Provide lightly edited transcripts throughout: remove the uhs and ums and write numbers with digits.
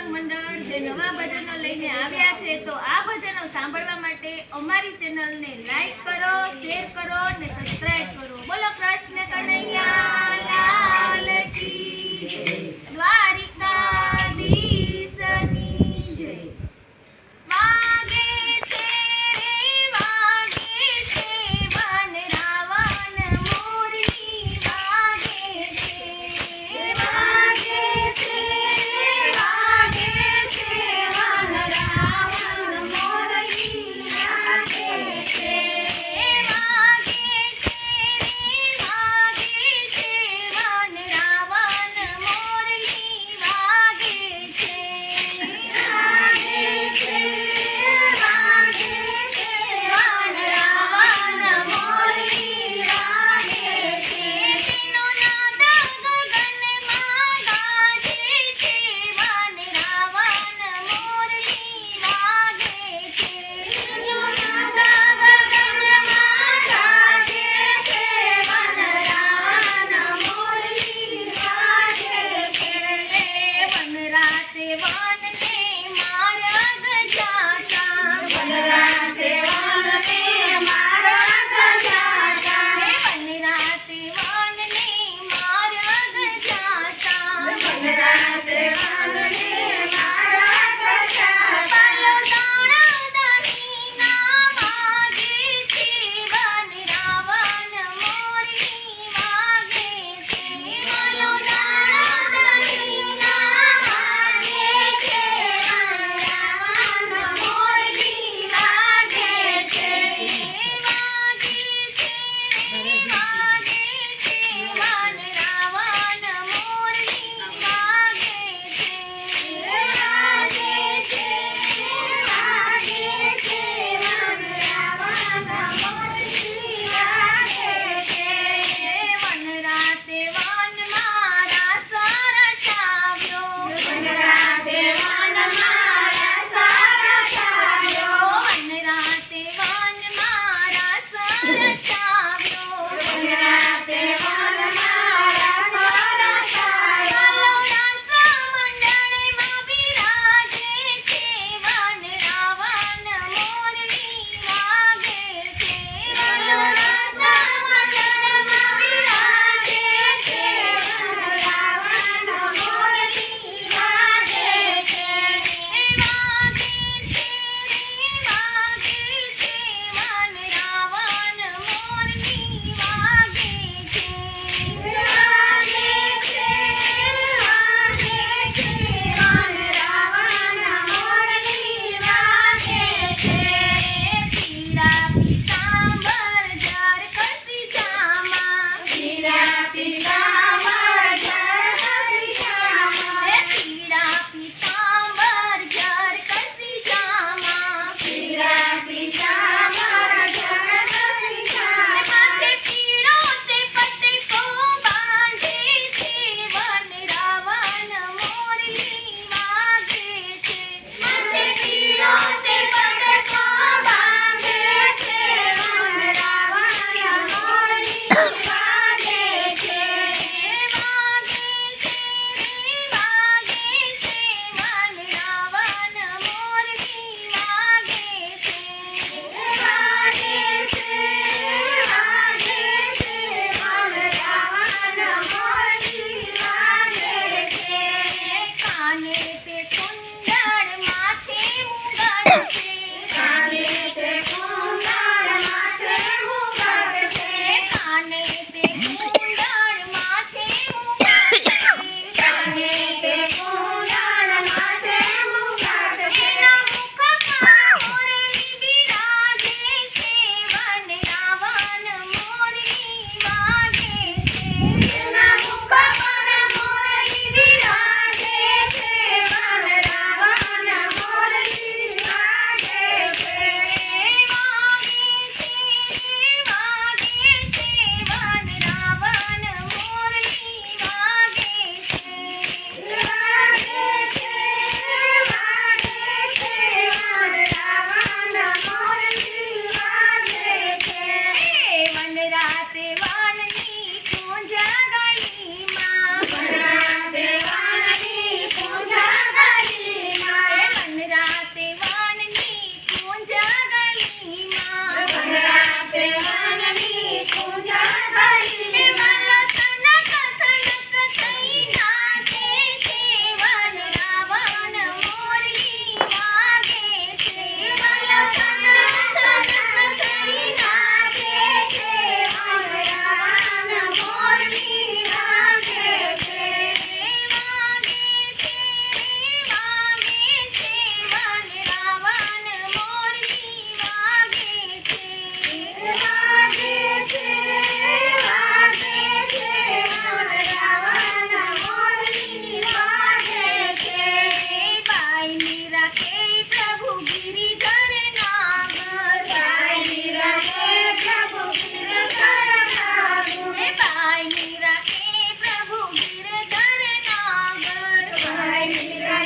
સત્સંગ મંડળ જે નવા ભજનો લઈને આવ્યા છે, તો આ ભજનો સાંભળવા માટે અમારી ચેનલને લાઈક કરો, શેર કરો અને સબસ્ક્રાઇબ કરો. બોલો કૃષ્ણ કનૈયા લાલ કી જય. દ્વારિકાધીશની જય. વાગે છે રે વાગે છે વન રાવણ મોરલી વાગે છે. વાગે છે વાગે છે વન રાવણ મોરલી વાગે છે. વાગે છે વાગે છે વન રાવણ મોરલી વાગે છે. વાગે છે વાગે છે વન રાવણ મોરલી વાગે છે. તેનો નાદ ગગનમાં ગાજે છે વન રાવણ મોરલી વાગે છે. તેનો નાદ ગગનમાં ગાજે છે વન રાવણ મોરલી વાગે છે. વન રાતે વનને માર્ગ જાતા, વન રાતે વનને માર્ગ જાતા, વન રાતે વનને માર્ગ જાતા, વન રાતે વનને માર્ગ જાતા. દાણા દહીંના માગે છે વન રાવણ મોરલી વાગે છે. દાણા દહીંના માગે છે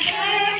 જય